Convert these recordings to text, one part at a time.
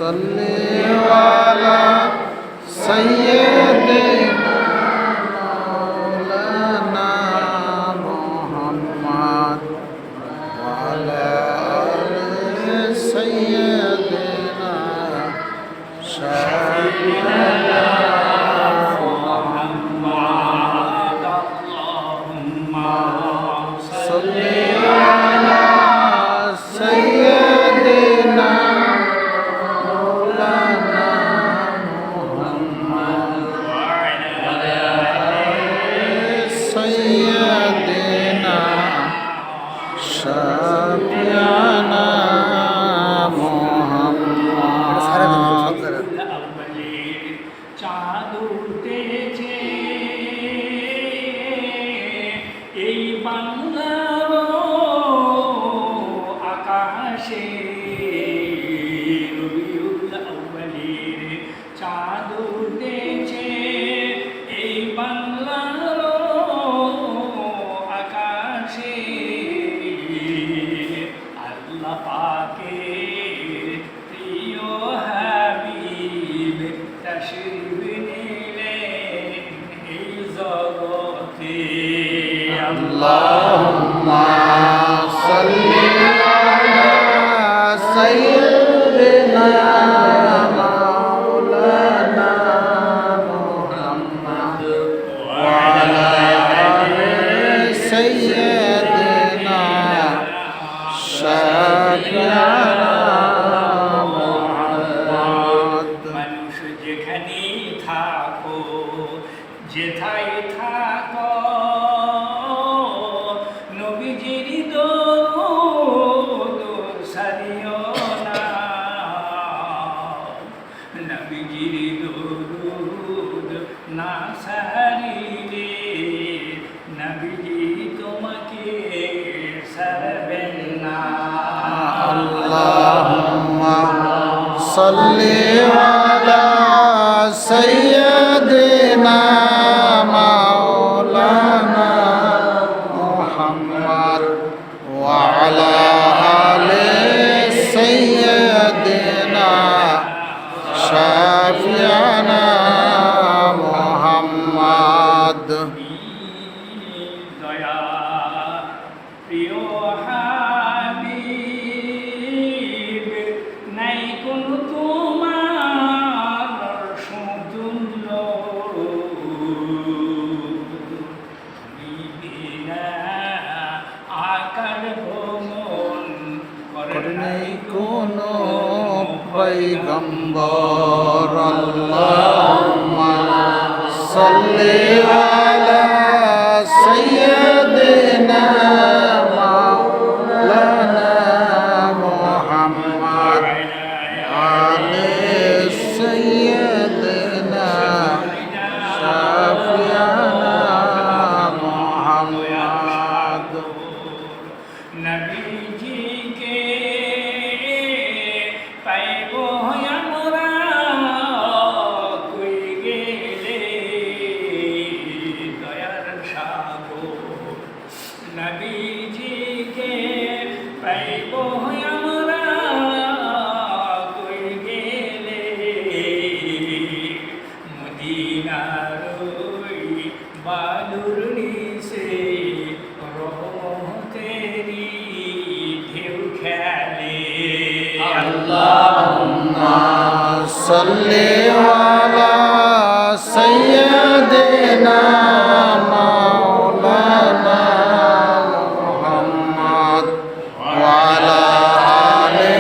صلی علی سیدنا مولانا محمد وعلى آل سیدنا شفیعنا محمد اللهم صلی علی سیدنا চাঁদ উঠেছে এই বাংলার আকাশে, রবিউল আউয়ালের চাঁদ উঠেছে এই বাংলার আকাশে। আল্লাহ পাকের প্রিয় হাবিব তাশরিফ নিলেন এই জগতে। আল্লাহুম্মা সাল্লি আলা সাইয়্যিদিনা মাওলানা মুহাম্মদ ওয়া আলা আলি সাইয়্যিদিনা শাফি'ানা মুহাম্মদ। মানুষ যেখানে থাকো, যেথায় থাকো, নবীজির দরুদ সারিও না, নবীজির দরুদ না সারিলে নবীজি তোমাকে সারবেন না। আল্লাহুম্মা সাল্লি আলা সাইয়্যিদিনা মাওলানা মুহাম্মদ ওয়া আলা আলি সাইয়্যিদিনা শাফি'ানা মুহাম্মদ। দয়া প্রিয় হাবিব, নাই কোন তোমার সমতুল্য, তুমি বিনা আকার ভ্রমণ করে নাই কোনো পয়গম্বর। আল্লাহুম্মা সাল্লি আলা সাইয়্যিদিনা মাওলানা মুহাম্মদ আলি সাইয়্যিদিনা শাফি'ানা মুহাম্মদ। নবীজিকে পাইব আমরা কই গেলে, দয়ার সাগর নবীজিকে পাইব আমরা কই গেলে, মদিনার ওই বালুর নিচে রহমতেরি ঢেউ খেলে। আল্লাহুম্মা সাল্লি আলা সাইয়্যিদিনা মাওলানা মুহাম্মদ ওয়া আলা আলি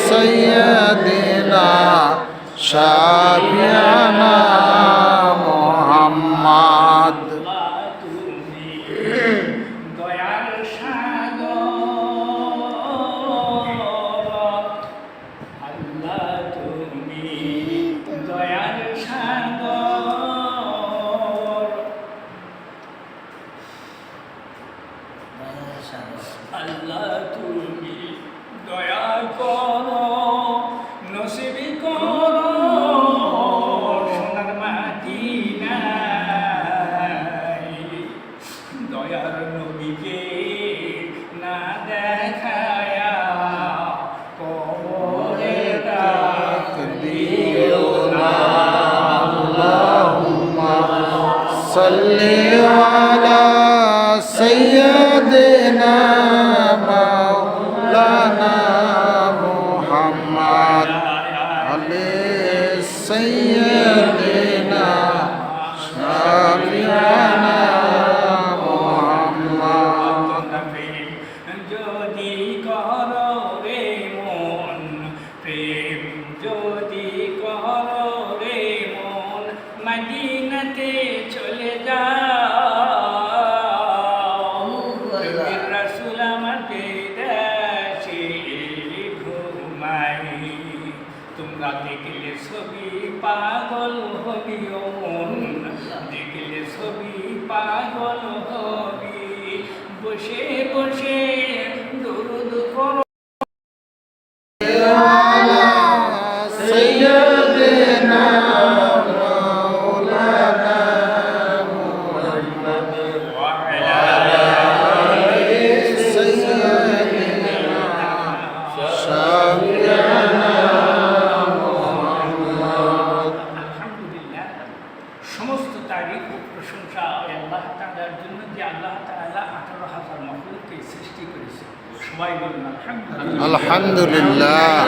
সাইয়্যিদিনা শাফি'ানা মুহাম্মদ। তুমি দয়ার সাগর, আল্লাহ তুমি দয়ার সাগর। صل على سيدنا مولانا محمد عليه سيدنا شفيعنا محمد যদি করো রে মন প্রেম যদি করো রে মন মদিনাতে চলে যাও নবীর রাসূল আমাকে দেশে ঘুমাই তোমরা দেখলে ছবি পাগল হবিও মন দেখলে ছবি পাগল হবি বসে বসে দরুদ করো سيدنا مولانا محمد وعلى آله سيدنا شفيعنا محمد আলহামদুলিল্লাহ সমস্ত তারিফ ও প্রশংসা আল্লাহ তাআলার জন্য যে আল্লাহ তাআলা 18,000 মাখলুককে সৃষ্টি করেছে সবাই বলুন আলহামদুলিল্লাহ আলহামদুলিল্লাহ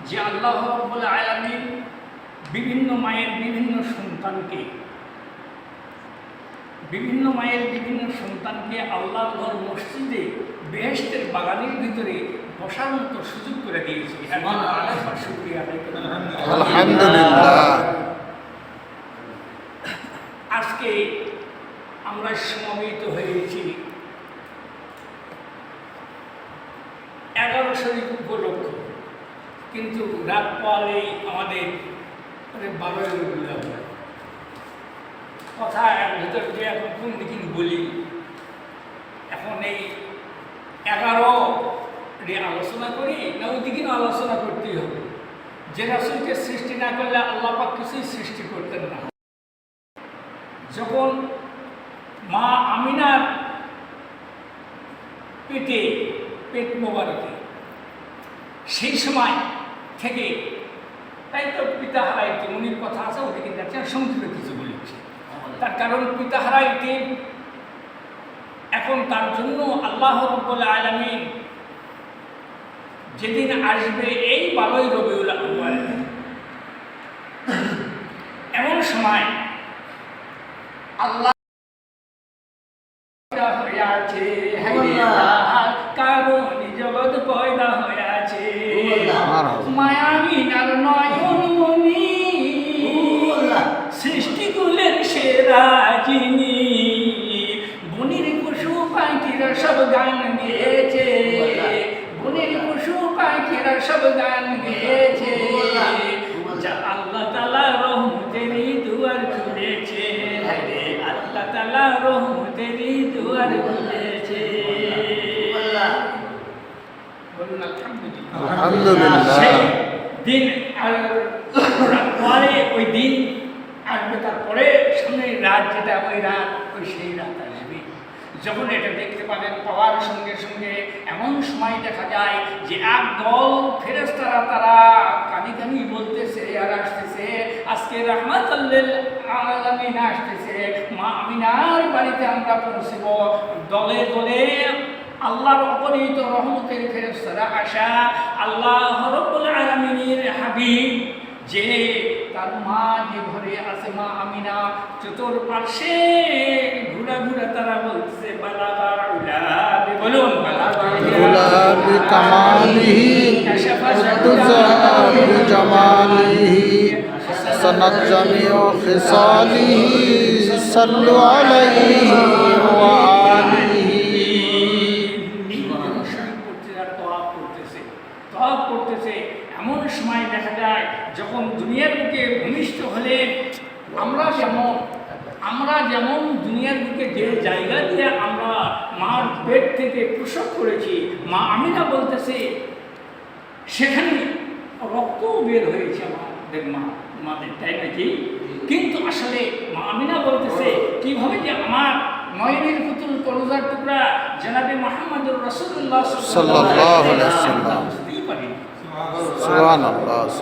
যে আল্লাহ রাব্বুল আলামিন বিভিন্ন মায়ের বিভিন্ন সন্তানকে আল্লাহর ঘর মসজিদে বেহেশতের বাগানের ভিতরে বসার মতো সুযোগ করে দিয়েছে এটা আল্লাহর শুকরিয়া আদায় করুন আলহামদুলিল্লাহ আজকে আমরা সমবেত হয়েছি 11 শরীফ উপলক্ষ কিন্তু রাত পালেই আমাদের 12 রবিউল আউয়াল কথা এর ভিতর যে এখন কোন দিকে বলি এখন এই 11 আলোচনা করি না ওই দিকে আলোচনা করতেই হবে যে রাসূলকে সৃষ্টি না করলে আল্লাহ পাক কিছুই সৃষ্টি করতেন না যখন মা আমিনার পেট মোবারকে সেই সময় থেকে তাই তো পিতা হারাইতে উনির কথা আছে ওদিকে যাচ্ছে সংক্ষেপে কিছু বলেছি তার কারণ পিতা হারাইতে এখন তার জন্য আল্লাহ রাব্বুল আলামিন যেদিন আসবে এই 12 রবিউল আউয়াল এমন সময় আল্লাহ হয়েছে কারণ জগৎ পয়দা হয়েছে মায়ামিনার নয়নমণি সৃষ্টিকুলের সেরা যিনি বনের পশু পাখিরা সব গান গেয়েছে বনের পশু পাখিরা সব গান গেয়েছে যা আল্লাহ তাআলা রহমতেরই দুয়ার খুলেছে আল্লাহ তাআলা রহমতেরই দুয়ার খুলেছে বলুন আলহামদুলিল্লাহ সেই দিন আর পরে ওই দিন আসবে তারপরে সামনে রাত যেটা ওই রাত ওই সেই রাত আসবে যখন এটা দেখতে পাবেন পাওয়ার সঙ্গে সঙ্গে এমন সময় দেখা যায় যে একদল ফেরেশতারা তারা কানি কানি বলতেছে আর আসতেছে আজকে রাহমাতুল লিল আলামিন আসতেছে মা আমিনার বাড়িতে আমরা পৌঁছব দলে দলে আল্লাহর অগণিত রহমতের ফেরেশতারা আসা আল্লাহ রাব্বুল আলামিনের হাবিব যে তার মা যে ঘরে আছে মা আমিনা চতুর্পার্শ্বে ঘুরা ঘুরা তারা বলছে বালাগার উলাবি বলুন বালাগার উলাবি কামালিহি তুজা বিজামালিহি সনাত জামিউ খিসালিহি সাল্লু আলাইহি ওয়া আলিহি তওয়াব করতেছে এমন সময় দেখা যায় যখন দুনিয়ার বুকে ভূমিষ্ঠ হলে আমরা যেমন দুনিয়ার বুকে যে জায়গা দিয়ে আমরা মার পেট থেকে প্রসব করেছি মা আমিনা বলতেছে সেখানে রক্ত বের হয়েছে আমাদের মাদের তাই নাকি কিন্তু আসলে মা আমিনা বলতেছে কিভাবে যে আমার নয়নের পুতুল কলিজার টুকরা জনাবে মুহাম্মদুর রাসূলুল্লাহ সাল্লাল্লাহু আলাইহি ওয়াসাল্লাম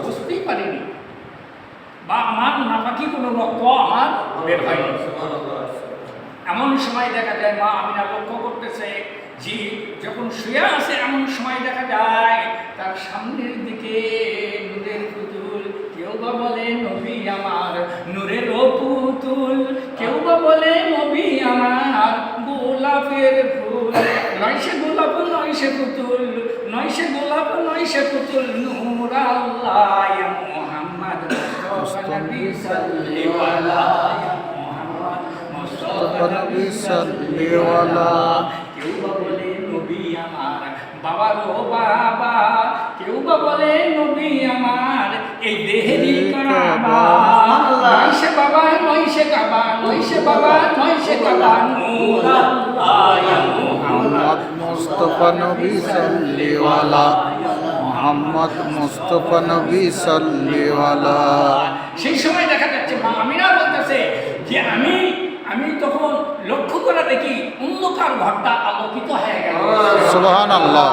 বুঝতেই পারিনি বা আমার নাপাকি কোনো রক্ত আমার বের হয়নি। এমন সময় দেখা যায় মা আমিনা লক্ষ্য করতেছে যে যখন শুয়ে আছে এমন সময় দেখা যায় তার সামনের দিকে নূরের পুতুল, কেউ বা বলে নবী আমার নূরের পুতুল, কেউ বা বলে নবী আমার গোলাপের ফুল, নয় সে গোলাপ নয় সে পুতুল, নয় সে গোলাপ নয় সে পুতুল, নূর আল্লাহ ইয়া মুহাম্মদ মুস্তাফা নবী সাল্লাল্লাহু আলাইহি মুস্তাফা নবী সাল্লাল্লাহু। কেউ বা বলে নবী আমার বাবার ও বাবা, কেউ বা বলে নবী আমার এই দেহেরই কাবা, নয় সে বাবা নয় সে কাবা, নয় সে বাবা নয় সে কাবা, নূর আল্লাহ ইয়া মুহাম্মদ মুস্তাফা নবী সাল্লাল্লাহু মুহাম্মদ মুস্তাফা নবী সাল্লাল্লাহু। সেই সময় দেখা যাচ্ছে মা আমিনা বলতেছে যে আমি তখন লক্ষ্য করে দেখি অন্ধকার ঘরটা আলোকিত হয়ে গেল, সুবহানাল্লাহ,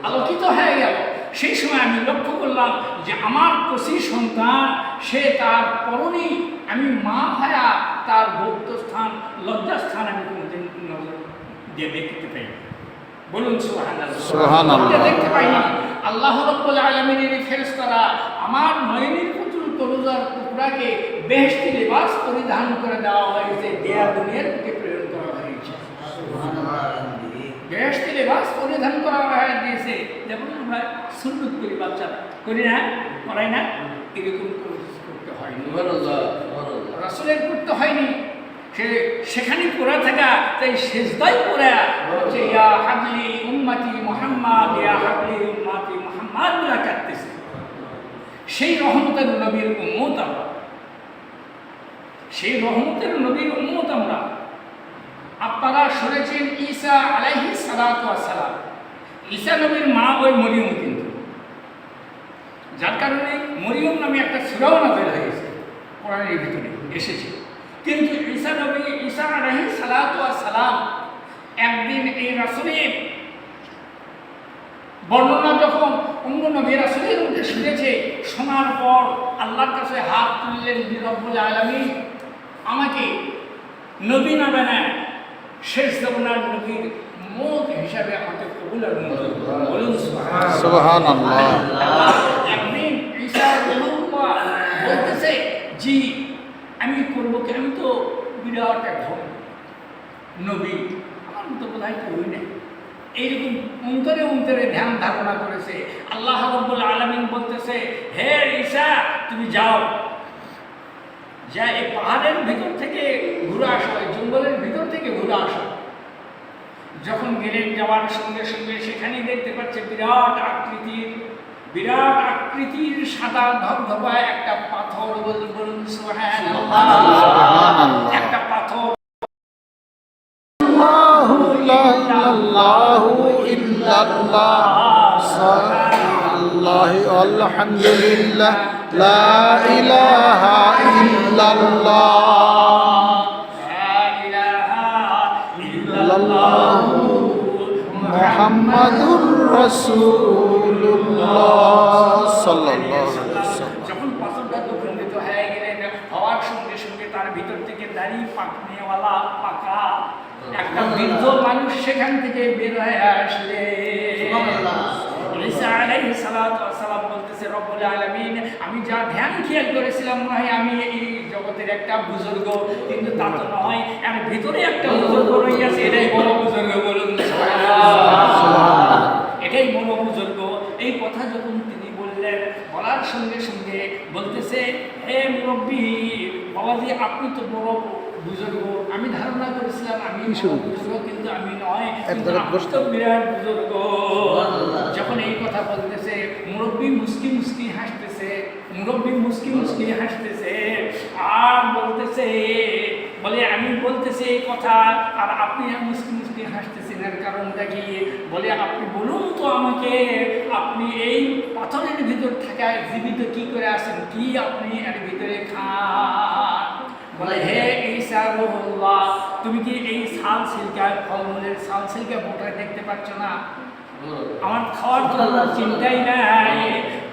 আলোকিত হয়ে গেল। সেই সময় আমি লক্ষ্য করলাম যে আমার কচি সন্তান সে তার পরনে আমি মা ভায়া তার বৌদ্ধস্থান লজ্জাস্থান আমি কোনোদিন নজর দিয়ে দেখতে পাই। বলুন সুবহানাল্লাহ, সুবহানাল্লাহ। দেখতে পাই না। আল্লাহ রাব্বুল আলামিনের ফেরেশতারা আমার নয়নের পুতুল তরুজার টুকরাকে বেহেশতি লিবাস পরিধান করে দেওয়া হয়েছে, দেয়া দুনিয়ার বুকে প্রেরণ করা হয়েছে। বেহেশতি লিবাস পরিধান করা দিয়েছে, যেমন আমরা সুন্নত করি, বাচ্চারা করি না, করাই না, এরকম করতে হয়নি, রাসূলের করতে হয়নি। সেখানে পড়ে থাকা তাই সেজদায় পড়ে হচ্ছে ইয়া হাবলি উম্মতি মুহাম্মদ, ইয়া হাবলি উম্মতি মুহাম্মদ বলে কাটতেছে। সেই রহমতের নবীর উম্মত আমরা, সেই রহমতের নবীর উম্মত আমরা। আপনারা শুনেছেন ঈসা আলাইহিস সালাতু ওয়াস সালাম, ঈসা নবীর মা ওই মরিয়ম, কিন্তু যার কারণে মরিয়ম নামে একটা সূরাও নাযিল হয়েছে, কোরআনের ভিতরে এসেছে। কিন্তু ঈসা নবী ঈসা আলাইহিস সালাতু ওয়াস সালাম একদিন এই রাসূলের বর্ণনা যখন অন্য নবী রাসূলের মধ্যে শুনেছে, শোনার পর আল্লাহর কাছে হাত তুললেন, রব্বুল আলামিন আমাকে নবী না বানায় শেষ জমানার নবীর মত হিসাবে আমাকে কবুল আর মঞ্জুর করুন। বলুন সুবহানাল্লাহ। একদিন ঈসা রাসূলুল্লাহ বলতেছে জি আমি করবো কি, আমি তো বিরাট একজন নবী, আমার মতো বোধ হয় কেউই নেই। এইরকম অন্তরে অন্তরে ধ্যান ধারণা করেছে। আল্লাহ রাব্বুল আলামিন বলতেছে হে ঈসা তুমি যাও, যা এই পাহাড়ের ভিতর থেকে ঘুরে আসো, এই জঙ্গলের ভিতর থেকে ঘুরে আসো। যখন গেলেন, যাওয়ার সঙ্গে সঙ্গে সেখানেই দেখতে পাচ্ছে বিরাট আকৃতির সাদা ধবধবা একটা পাথর। বলুন সুবহানাল্লাহ, একটা পাথর। আল্লাহু লা ইলাহা ইল্লাল্লাহ, সাল্লাল্লাহু আলহামদুলিল্লাহ, লা ইলাহা ইল্লাল্লাহ, লা ইলাহা ইল্লাল্লাহ মুহাম্মাদুর রাসূলুল্লাহ সাল্লাল্লাহু আলাইহি ওয়াসাল্লাম। যখন পাথরটা দুখণ্ডিত হয়ে গেলেন, হওয়ার সঙ্গে সঙ্গে তার ভিতর থেকে দাড়ি পাকনেওয়ালা পাকা একটা বৃদ্ধ মানুষ সেখান থেকে বের হয়ে আসলে। ঈসা আলাইহিস সালাতু ওয়াস সালাম বলতেছে রব্বুল আলামিন আমি যা ধ্যান খেয়াল করেছিলাম মনে হয় আমি এই জগতের একটা বুজুর্গ, কিন্তু তা তো নয়, এর ভিতরে একটা বুজুর্গ রইয়াছে, এটাই বড় বুজুর্গ। বলুন সুবহানাল্লাহ, এটাই বড় বুজুর্গ। এই কথা যখন তিনি বললেন, বলার সঙ্গে সঙ্গে বলতেছে হে মুরব্বী বাবাজি আপনি তো বড় বুজুর্গ, আমি ধারণা করেছিলাম আমি বুজুর্গ, কিন্তু আমি নয়, কিন্তু আপনি তো বিরাট বুজুর্গ। যখন এই কথা বলতেছে মুরব্বী মুস্কি মুস্কি হাসতেছে, আর বলতেছে বলে আমি বলতেছি এই কথা আর আপনি মুস্কি মুস্কি হাসতেছেন, এর কারণটা কি? বলে আপনি বলুন তো আমাকে, আপনি এই পাথরের ভিতর থাকায় জীবিত কি করে আছেন, কি আপনি এর ভিতরে খান? বলে হে ঈসা রূহুল্লাহ তুমি কি এই ছাল সিল্কা ফলমূলের ছাল সিল্কা বোটা দেখতে পাচ্ছ না? আমার খাওয়ার তো চিন্তাই নাই,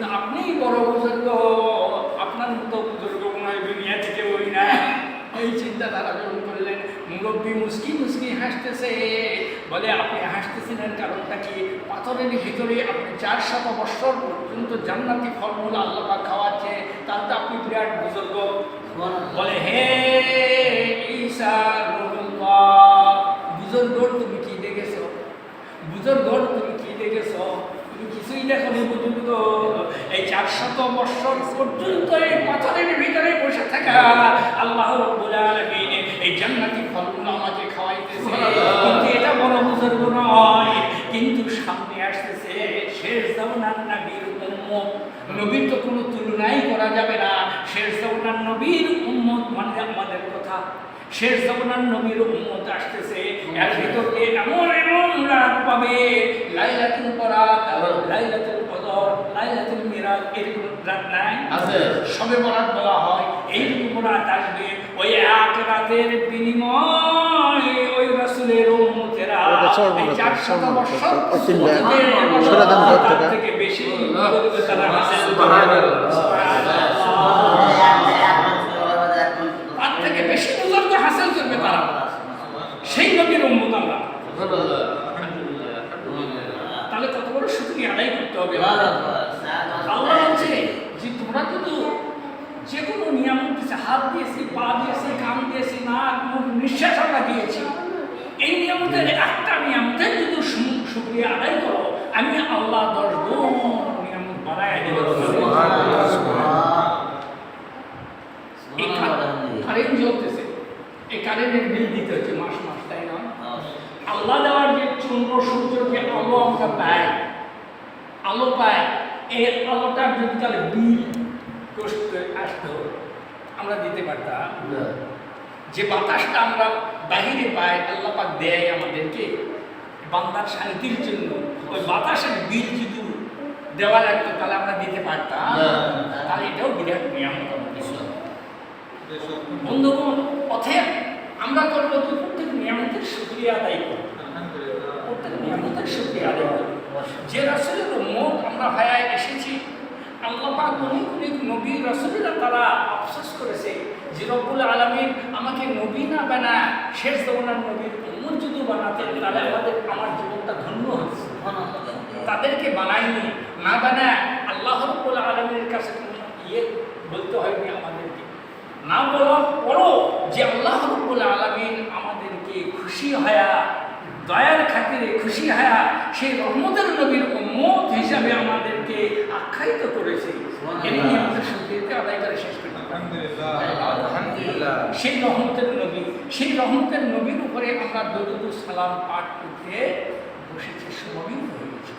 কিন্তু আপনিই বড় বুজুর্গ, আপনার মতো বুজুর্গ মনে হয় দুনিয়া থেকে ওই না। এই চিন্তাধারা গ্রহণ করলেন। মুরব্বী মুস্কি মুস্কি হাসতেছে, বলে আপনি হাসতেছিলেন কারণটা কি? পাথরের ভিতরে আপনি 400 বৎসর পর্যন্ত জান্নাতি ফলমূল আল্লাহ পাক খাওয়াচ্ছে, তার তো আপনি বিরাট বুজুর্গ। বলে হে ঈসা রুহুল্লাহ, বুজুর্গ তুমি কি দেখেছো? বুজুর্গ তুমি কি দেখেছো? তুমি কিছুই দেখোনি বুজুর্গ। এই 400 বৎসর পর্যন্ত এই পাথরের ভিতরে বসে থাকা আল্লাহ রাব্বুল আলামিন এই জান্নাতি ফলমূল আমাকে খাওয়াইতেছে, কিন্তু এটা বড় বুজুর্গ নয়। কিন্তু সামনে আসতেছে শেষ জামানার নবীর উম্মত। নবীর তো কোনো তুলনাই করা যাবে না। শেষ জামানার নবীর উম্মত মানে আমাদের কথা। শেষ জামানার নবীর উম্মত আসতেছে, এর ভিতরে এমন এমন রাত পাবে, লাইলাতুল বরাত, লাইলাতুল কদর, লাইলাতুল মিরাজ, এরকম রাত নাই আছে? সবে বরাত বলা হয়। এইরকম রাত আসবে, ওই এক রাতের বিনিময় ওই রাসূলের উম্মতেরা এই 400 বছর তার থেকে বেশি তারা হাসিল করবে। তার থেকে বেশি বুজুর্গ হাসিল করবে তারা। সেই নবীর উম্মত আমরা। তাহলে কত বড় শুকরিয়া আদায় করতে হবে। আল্লাহ বলছে যে তোমরা কিন্তু যে কোনো নিয়ামত দিয়েছে, হাত দিয়েছি, পা দিয়েছি, কান দিয়েছি, নাক মুখ নিঃশ্বাস আমরা দিয়েছি, এই নিয়ামতের একটা নিয়ামতের যদি শুকরিয়া আদায় করো, আমি আল্লাহ 10 গুণ নিয়ামত বাড়ায় দেব। কারেন্ট জ্বলতেছে, এই কারেন্টের বিল দিতে হচ্ছে মাস মাস, তাই না? আল্লাহ দেওয়ার যে চন্দ্র সূর্য যে আলো আমরা পাই, আলো পাই, এই আলোটার যদি তাহলে বিল করতে আসতো, আমরা দিতে পারতাম। যে বাতাসটা আমরা বাহিরে পাই, আল্লাহ পাক দেয় আমাদেরকে বান্দার শান্তির জন্য, ওই বাতাসের বিল যদি দেওয়া লাগতো তাহলে আমরা দিতে পারতাম। তাহলে এটাও বিরাট নিয়ামত আমাদের। বন্ধুগণ, অতএব আমরা করবো কি? প্রত্যেক নিয়ামতের শুকরিয়া আদায় করব, প্রত্যেক নিয়ামতের শুকরিয়া আদায় করব। যে রাসূলের উম্মত আমরা হায়ায় এসেছি, আল্লাহ পাক অনেক অনেক নবী রাসূলরা তারা আফসোস করেছে যে রব্বুল আলামিন আমাকে নবী না বানায় শেষ জামানার নবীর উম্মত যদি বানাতেন তাহলে আমার জীবনটা ধন্য হতো। তাদেরকে বানায়নি, না বানায় আল্লাহ রব্বুল আলামিনের কাছে বলতে হয়নি আমাদেরকে, না বলার পরও যে আল্লাহ রাব্বুল আলামিন আমাদেরকে খুশি হয়া, দয়ার খাতিরে খুশি হয়া সেই রহমতের নবীর উম্মত হিসাবে আমাদেরকে আখ্যায়িত করেছে। এই নিয়ে আমাদের শুকরিয়া আদায় করে শেষ করতে আলহামদুলিল্লাহ। সেই রহমতের নবীর উপরে আমরা দরুদ ও সালাম পাঠ করতে বসেছি, সমবেত হয়েছি।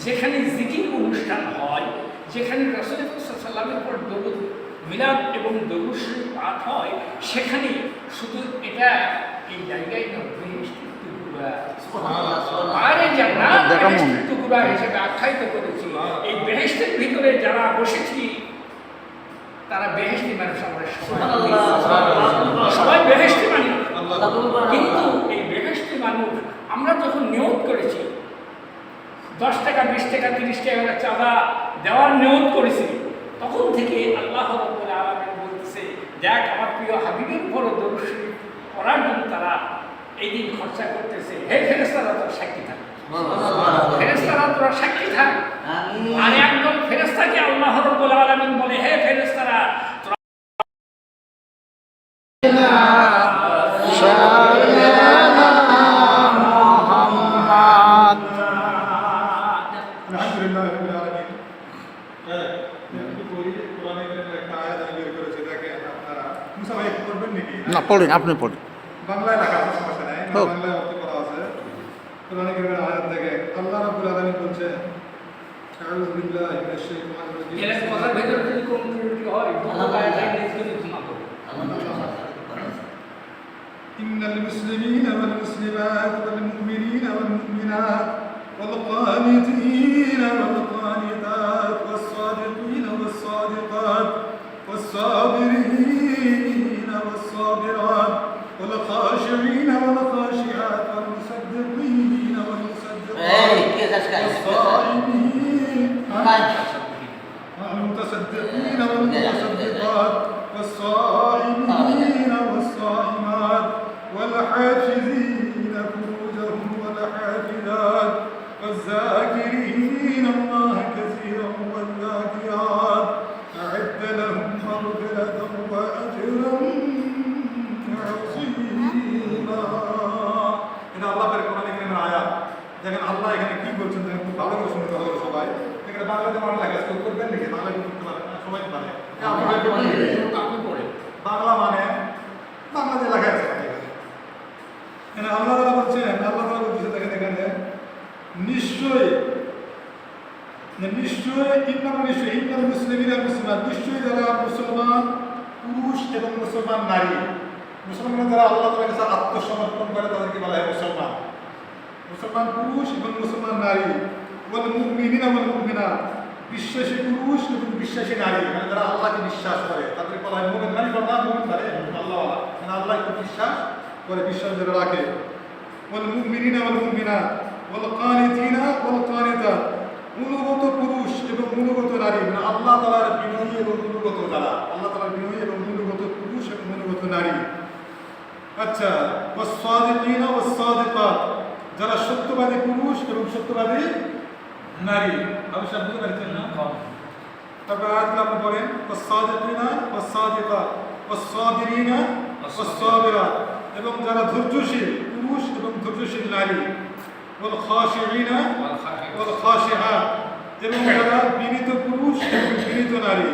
যেখানে জিকির অনুষ্ঠান হয়, যেখানে রাসূল সাল্লাল্লাহু আলাইহি ওয়াসাল্লামের উপর দরুদ মিলাদ এবং দরুদ শরীফ পাঠ হয়, সেখানে শুধু এটা এই জায়গায় টুকুরা হিসেবে আখ্যায়িত করেছি। এই বেহেশতের ভিতরে যারা বসেছি তারা বেহেশতি মানুষ, আমরা সবাই বেহেশতি মানুষ। কিন্তু এই বেহেশতি মানুষ আমরা যখন নিয়ত করেছি 10 টাকা 20 টাকা 30 টাকা চাঁদা দেওয়ার নিয়ত করেছি, তখন থেকে আল্লাহ রাব্বুল আলামিন বলতেছে, দেখ আমার প্রিয় হাবিবের উপর দরুদ শরীফ পড়ার জন্য তারা এই দিন খরচা করতেছে। হে ফেরেশতারা তোরা সাক্ষী থাক, ফেরেশতারা তোরা সাক্ষী থাক। আর একদম ফেরেশতাকে আল্লাহ রাব্বুল আলামিন বলে, হে ফেরেশতারা তোরা না পড়েন, আপনি পড়েন। বাংলায় লেখা আছে, সমস্যা নাই, বাংলায় অর্থ করা আছে। কোরআনে কারীমের আয়াত থেকে আল্লাহ রাব্বুল আলামিন বলছে, আউযু বিল্লাহি মিনাশ শাইতানির রাজীম। এর কথার ভিতরে যদি কোন ত্রুটি হয়, দুটোটায় তাই নিজেকে ক্ষমা করো। ইন্নাল মুসলিমিনা ওয়াল মুসলিমাত ওয়াল মুমিনিনা ওয়াল মুমিনাত ওয়াল কানিতিনা ওয়াল কানিতাত ওয়াস সাদিকিনা ওয়াস সাদিকাত ওয়াস সাবিরিনা ওয়াস সাবিরাত ওয়াল খাশিঈনা ওয়াল খাশিআত ওয়াল মুসাদ্দিকিনা ওয়াল মুসাদ্দিকাত ওয়াস সাইমিন المتصدقين والمتصدقات والصائمين والصائمات والحافظين فروجهم والحافظات والذاكرين الله كثيرا والذاكرات أعد لهم مغفرة وأجرا عظيما إن الله بارك القرآن الكريم آيات দেখেন আল্লাহ এখানে কি বলছেন দেখেন খুব ভালো করে শুনতে হবে সবাই এখানে বাংলাতে বাংলা লেখা আছে করবেন নাকি বাংলা করতে পারেন না সবাই পারে আপনি পড়ে বাংলা মানে বাংলাতে লেখা আছে এখানে আল্লাহ তাআলা বলছেন আল্লাহ তাআলা বলছেন দেখেন এখানে নিশ্চয়ই ইন্নাল মুসলিমিনা মুসলিমাত নিশ্চয়ই যারা মুসলমান পুরুষ এবং মুসলমান নারী মুসলমান যারা আল্লাহ তাআলার কাছে আত্মসমর্পণ করে তাদেরকে বলা হয় মুসলমান মুসলমান পুরুষ এবং মুসলমান নারী ওয়াল মুমিনিনা ওয়াল মুমিনাত বিশ্বাসী পুরুষ এবং বিশ্বাসী নারী মানে যারা আল্লাহকে বিশ্বাস করে তাদেরকে বলা হয় মুমিন মানে বলা মুমিন মানে আল্লাহ মানে আল্লাহকে বিশ্বাস করে বিশ্বাস যারা রাখে ওয়াল মুমিনিনা ওয়াল মুমিনাত ওয়াল কানিতিনা ওয়াল কানিতাত অনুগত পুরুষ এবং অনুগত নারী মানে আল্লাহ তাআলার বিনয়ী এবং অনুগত যারা আল্লাহ তাআলার বিনয়ী এবং অনুগত পুরুষ এবং অনুগত নারী আচ্ছা ওয়াস-সাদিকিনা ওয়াস-সাদিকাত যারা সত্যবাদী পুরুষ এবং সত্যবাদী নারী অবশ্যই বুঝতে পারছেন না তারপর আয়াতগুলো আপনি পড়েন ওয়াস-সাদিকিনা ওয়াস-সাদিকাত ওয়াস-সাবিরিনা ওয়াস-সাবিরাত এবং যারা ধৈর্যশীল পুরুষ এবং ধৈর্যশীল নারী ওয়াল খাশিঈনা ওয়াল খাশিআত এবং যারা বিনীত পুরুষ এবং বিনীত নারী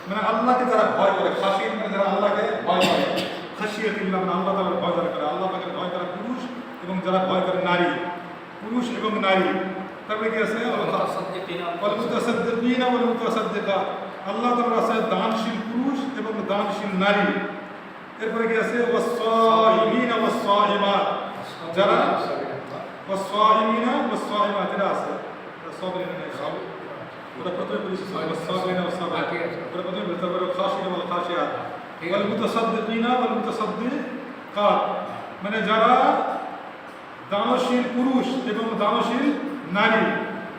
মানে আল্লাহকে যারা ভয় করে খাশিঈন মানে যারা আল্লাহকে ভয় করে খাশিয়াতুল্লাহ মানে আল্লাহ তাআলার ভয় যারা করে আল্লাহ পাকের ভয় করা পুরুষ এবং যারা ভয় করে নারী পুরুষ এবং নারী তারপরে কি আছে ওয়াল মুতাসাদ্দিকিনা ওয়াল মুতাসাদ্দিকাত আল্লাহ তাআলার রাস্তায় দানশীল পুরুষ এবং দানশীল নারী এরপরে কি আছে ওয়াস-সাইমিনা ওয়াস-সাইমাত যারা ওয়াস-সাইমিনা ওয়াস-সাইমাত এরা আছে সাবিরিনা ওরা প্রথমে বলেছে ওয়াস-সাবিরিনা ওয়াস-সাবিরাত ওরা প্রথমে বলতে পারে খাশিঈনা ওয়াল খাশিআত ওয়াল মুতাসাদ্দিকিনা ওয়াল মুতাসাদ্দিকাত মানে যারা দানশীল পুরুষ এবং দানশীল নারী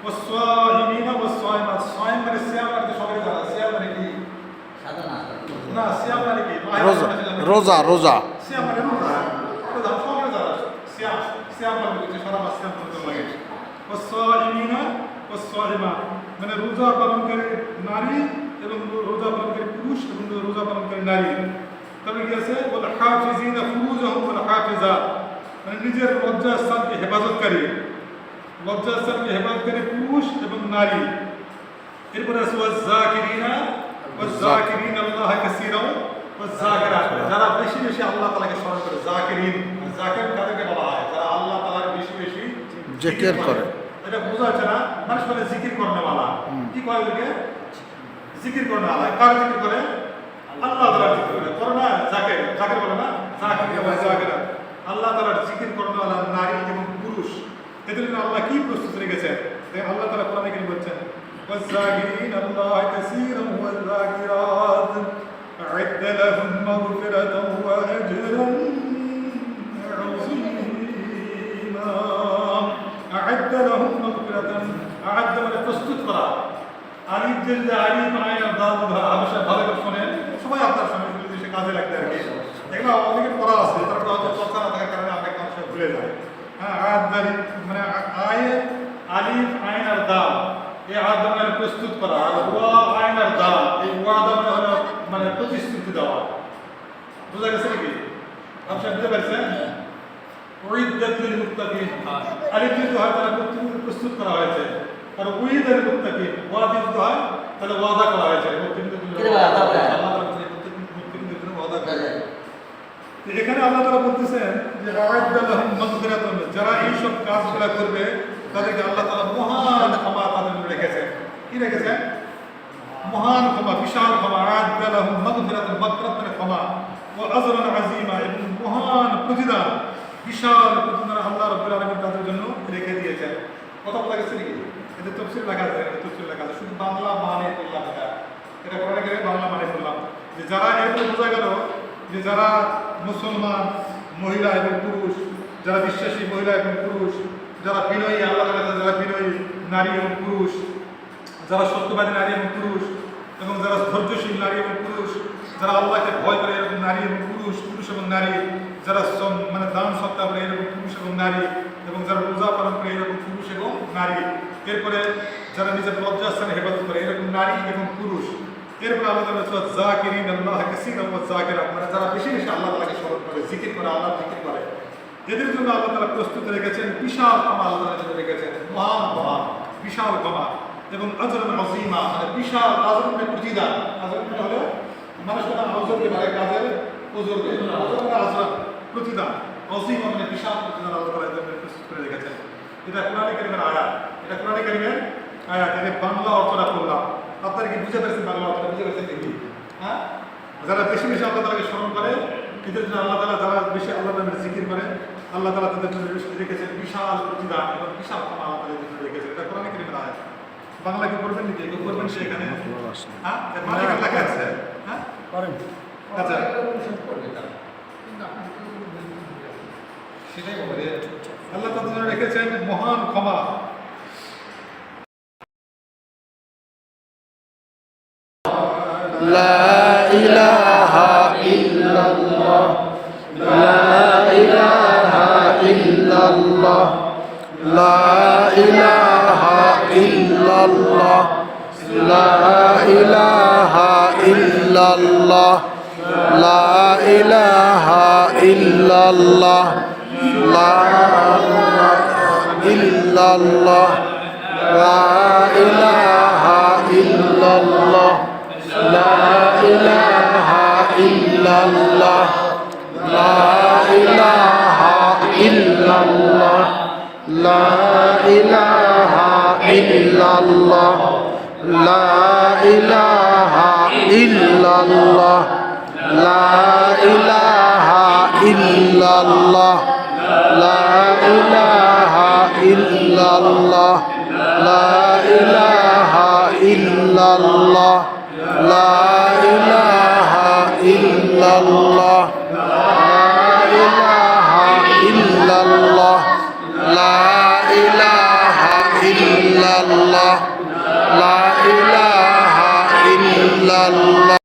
ওয়াস-সাইমিনা ওয়াস-সাইমাত সাইম মানে সিয়াম মানে সবাই জানা সিয়াম মানে কি না সিয়াম মানে কি রোজা সিয়াম মানে রোজা রোজা সবাই জানা সিয়াম মানে হচ্ছে সারা মাস সিয়াম করতে লাগে ওয়াস-সাইমিনা ওয়াস-সাইমাত মানে রোজা পালনকারী নারী এবং রোজা পালনকারী পুরুষ এবং রোজা পালনকারী নারী তারপরে কি আছে ওয়াল হাফিজিনা ফুরুজাহুম ওয়াল হাফিজাত মানে নিজের লজ্জাস্থানকে হেফাজতকারী পুরুষ এবং নারী এরপরে আছে ওয়াজ-জাকিরিনা আল্লাহ কাসীরা ওয়াজ-জাকিরাত যারা বেশি বেশি আল্লাহ তাআলাকে স্মরণ করে জাকিরিন জাকির কাদেরকে বলা হয় যারা আল্লাহ তাআলার বেশি বেশি জিকির করে এটা বোঝা যাচ্ছে না মানুষ বলে জিকির করনেওয়ালা কি কয় ওদেরকে জিকির করনেওয়ালা কার জিকির করে আল্লাহ তাআলার জিকির করে না জাকির বলে না জাকির ওয়াজ-জাকিরাত আল্লাহ তাআলার জিকির করনেওয়ালা নারী এবং পুরুষ এদের জন্য আল্লাহ কি প্রস্তুত রেখেছেন আল্লাহ তাআলা কোরআনে কারীমে বলছেন ওয়াজ-জাকিরিন আল্লাহ কাসীরা ওয়াজ-জাকিরাত أعد لهم مغفرة وأجرا عظيما أعد لهم مغفرة أعد মানে প্রস্তুত করা আলিফ জিলদা আলিফ আইন দাল অবশ্যই ভালো করে শুনেন সবাই আপনার সামনে যদি সে কাজে লাগতে আর কি এগুলো অনেকের পড়া আছে তারপর হয়তো চর্চা না থাকার কারণে অনেক মানুষ ভুলে যায় হ্যাঁ আয়াত মানে আয়াত আলিফ আইন আর দাল এই আয়াত মানে প্রস্তুত করা আর ওয়া আইন আর দাল এই ওয়াদা মানে হলো মানে প্রতিশ্রুতি দেওয়া বুঝা গেছে নাকি আপনারা বুঝতে পারছেন উইদ্দাত লিল মুত্তাকিন আলিফ যদি হয় তাহলে প্রস্তুত করা হয়েছে আর উইদাত লিল মুত্তাকিন ওয়াদা যদি হয় তাহলে ওয়াদা করা হয়েছে মুত্তাকিনদের জন্য আল্লাহ তাআলা মুত্তাকিনদের জন্য ওয়াদা করে এখানে আল্লাহ তাআলা বলতেছেন যে আ'আদ্দা লাহুম মাগফিরাতান যারা এই সব কাজগুলো করবে তাদেরকে আল্লাহ তাআলা মহান ক্ষমা তাদের জন্য রেখেছেন কি রেখেছেন মহান ক্ষমা বিশাল ক্ষমা আ'আদ্দা লাহুম মাগফিরাতান মাগফিরাত মানে ক্ষমা ওয়া আজরান আযীমা এবং মহান প্রতিদান বিশাল প্রতিদান আল্লাহ রাব্বুল আলামিন তাদের জন্য রেখে দিয়েছেন কথা বলা গেছে নাকি এটা তাফসীর লেখা আছে শুধু বাংলা মানে করলাম এটা কোরআনে কারিমে বাংলা মানে করলাম যে যারা এরপরে বোঝা গেল যে যারা মুসলমান মহিলা এবং পুরুষ যারা বিশ্বাসী মহিলা এবং পুরুষ যারা বিনয়ী আল্লাহর কাছে যারা বিনয়ী নারী এবং পুরুষ যারা সত্যবাদী নারী এবং পুরুষ এবং যারা ধৈর্যশীল নারী এবং পুরুষ, যারা আল্লাহকে ভয় করে এরকম নারী এবং পুরুষ, পুরুষ এবং নারী, যারা মানে দান সত্তা করে এরকম পুরুষ এবং নারী, এবং যারা রোজা পালন করে এরকম পুরুষ এবং নারী, এরপরে যারা নিজের লজ্জাস্থানে হেফাজত করে এরকম নারী এবং পুরুষ, এরপরে আল্লাহ তাআলা যাকিরিন আল্লাহ কাসীরান ওয়া যাকিরাত, মানে যারা বেশি বেশি আল্লাহ তাআলাকে স্মরণ করে, জিকির করে, আল্লাহ জিকির করে, এদের জন্য আল্লাহ তাআলা প্রস্তুত রেখেছেন বিশাল ক্ষমা, আল্লাহ তাআলা জন্য রেখেছেন মহান ক্ষমা, বিশাল ক্ষমা এবং আজরান আযীমা, মানে বিশাল আজরান মানে প্রতিদান। আজরান মানে হলো মানুষ কোনো আজরকে মানে কাজের ওজরকে, আজরান মানে আজরান প্রতিদান, আযীমা মানে বিশাল প্রতিদান আল্লাহ তাআলা জন্য প্রস্তুত করে রেখেছেন। এটা কোরআনে কারীমের আয়াত, এটা কোরআনে কারীমের আয়াত। এর বাংলা অর্থটা করলাম, আপনারা কি বুঝতে পেরেছেন? বাংলা অর্থটা বুঝতে পেরেছেন নাকি? হ্যাঁ, যারা বেশি বেশি আল্লাহ তাআলাকে স্মরণ করে, এদের জন্য আল্লাহ তাআলা, যারা বেশি আল্লাহ নামের জিকির করে, আল্লাহ তাআলা তাদের জন্য রেখেছেন বিশাল প্রতিদান এবং বিশাল ক্ষমা আল্লাহ তাআলা জন্য রেখেছেন। এটা কোরআনে কারীমের আয়াত। বাংলা কি করবেন নাকি? কেউ করবেন সেখানে? হ্যাঁ, মানে লেখা আছে। হ্যাঁ, আচ্ছা, সেটাই বলে আল্লাহ তাদের জন্য রেখেছেন মহান ক্ষমা। লা ইলাহা ইল্লাল্লাহ, লা ইলাহা ইল্লাল্লাহ, লা ইলাহা ইল্লাল্লাহ, লা ইলাহা ইল্লাল্লাহ, লা ইলাহা ইল্লাল্লাহ, লা ইল্লাল্লাহ, লা ইলাহা ইল্লাল্লাহ, লা ইলাহা ইল্লাল্লাহ, লা ইলাহা ইল্লাল্লাহ, লা ইলাহা ইল্লাল্লাহ, লা ইলাহা ইল্লাল্লাহ, লা ইলাহা ইল্লাল্লাহ, লা ইলাহা ইল্লাল্লাহ, লা ইলাহা ইল্লাল্লাহ, লা ইলাহা ইল্লাল্লাহ, লা ইলাহা ইল্লাল্লাহ, লা ইলাহা ইল্লাল্লাহ।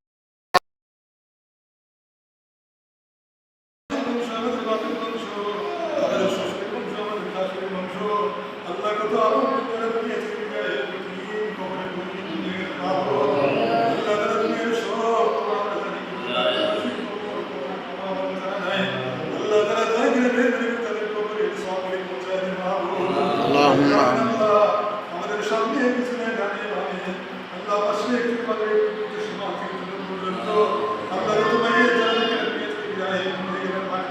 আমাদের সামনে পিছনে ডানে বামে আল্লাহ পাশে একটু করে একটু সীমা থেকে দূর পর্যন্ত আল্লাহ তোমায় জানাকে নিয়ে যায় মনে গেলেন মানে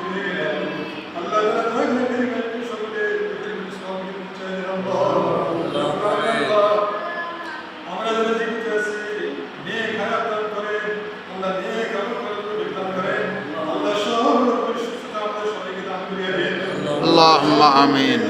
নিয়ে গেলেন আল্লাহ তাআলা দয়া করে মেরে গেলেন সকলে ইসলামকে পৌঁছায় দেন। আমরা যারা জীবিত আছি নেক হায়াত দান করেন আল্লাহ, নেক আমল করার তৌফিক দান করেন আল্লাহ, সব সুস্থতা আমাদের সবাইকে দান করিয়ে দেন। আল্লাহুম্মা আমিন।